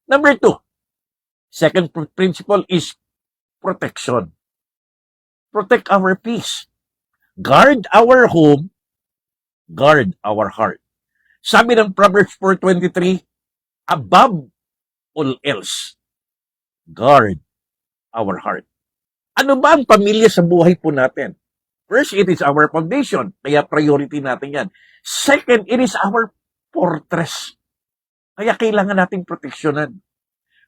Number two, second principle is protection. Protect our peace. Guard our home, guard our heart. Sabi ng Proverbs 4:23, above all else, guard our heart. Ano ba ang pamilya sa buhay po natin? First, it is our foundation, kaya priority natin yan. Second, it is our fortress, kaya kailangan nating proteksyonan.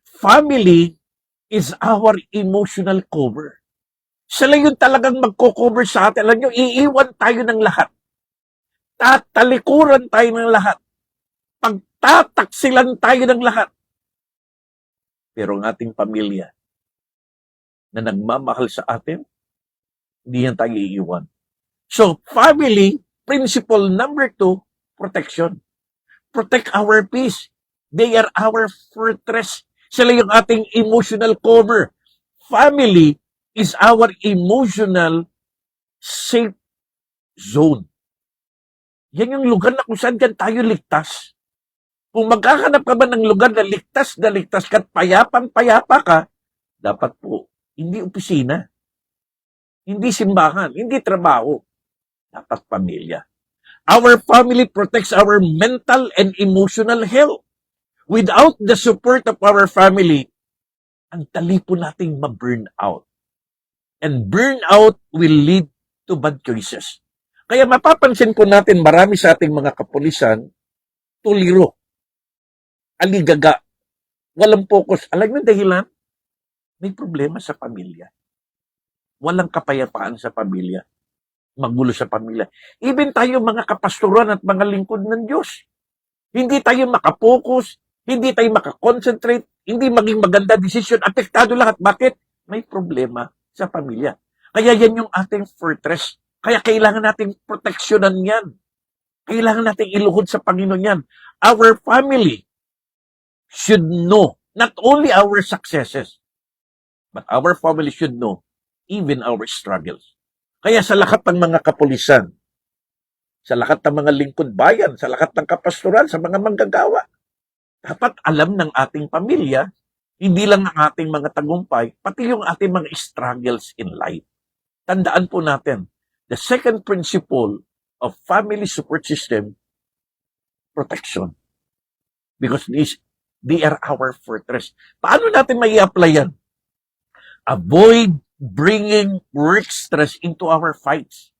Family is our emotional cover. Sila yung talagang magko-cover sa atin. Alam nyo, iiwan tayo ng lahat. Tatalikuran tayo ng lahat. Pagtataksilan tayo ng lahat. Pero ang ating pamilya na nagmamahal sa atin, hindi yan tayo iiwan. So, family, principle number 2, protection. Protect our peace. They are our fortress. Sila yung ating emotional cover. Family is our emotional safe zone. Yan yung lugar na kung saan kan tayo ligtas. Kung magkakanap ka ba ng lugar na ligtas ka at payapang-payapa ka, dapat po, hindi opisina, hindi simbahan, hindi trabaho, dapat pamilya. Our family protects our mental and emotional health. Without the support of our family, ang tali po nating ma-burn out. And burnout will lead to bad choices. Kaya mapapansin po natin marami sa ating mga kapulisan, tuliro, aligaga, walang focus. Alam mo dahilan? May problema sa pamilya. Walang kapayapaan sa pamilya. Magulo sa pamilya. Even tayo mga kapastoran at mga lingkod ng Diyos. Hindi tayo makapokus, hindi tayo makakonsentrate, hindi maging maganda desisyon, apektado lahat. Bakit? May problema sa pamilya. Kaya yan yung ating fortress. Kaya kailangan nating proteksyonan yan. Kailangan nating iluhod sa Panginoon yan. Our family should know not only our successes, but our family should know even our struggles. Kaya sa lahat ng mga kapulisan, sa lahat ng mga lingkod bayan, sa lahat ng kapastoral, sa mga manggagawa, dapat alam ng ating pamilya, hindi lang ang ating mga tagumpay, pati yung ating mga struggles in life. Tandaan po natin, the second principle of family support system, protection. Because they are our fortress. Paano natin may apply yan? Avoid bringing work stress into our fights.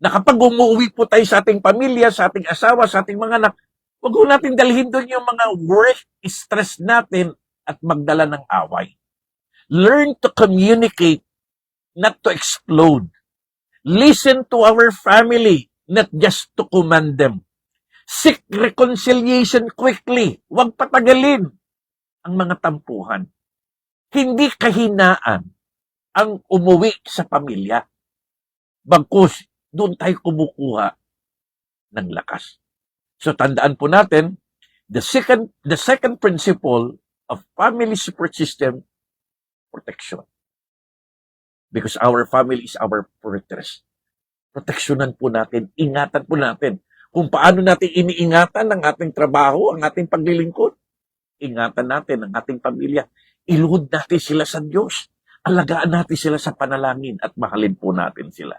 Na kapag umuwi po tayo sa ating pamilya, sa ating asawa, sa ating mga anak, huwag po natin dalhin doon yung mga work stress natin at magdala ng away. Learn to communicate, not to explode. Listen to our family, not just to command them. Seek reconciliation quickly. Huwag patagalin ang mga tampuhan. Hindi kahinaan ang umuwi sa pamilya. Bagkus, doon tayo kumukuha ng lakas. So tandaan po natin, the second principle of family support system, protection. Because our family is our fortress. Proteksyonan po natin, ingatan po natin. Kung paano natin iniingatan ang ating trabaho, ang ating paglilingkod, ingatan natin ang ating pamilya. Iluhod natin sila sa Diyos. Alagaan natin sila sa panalangin at mahalin po natin sila.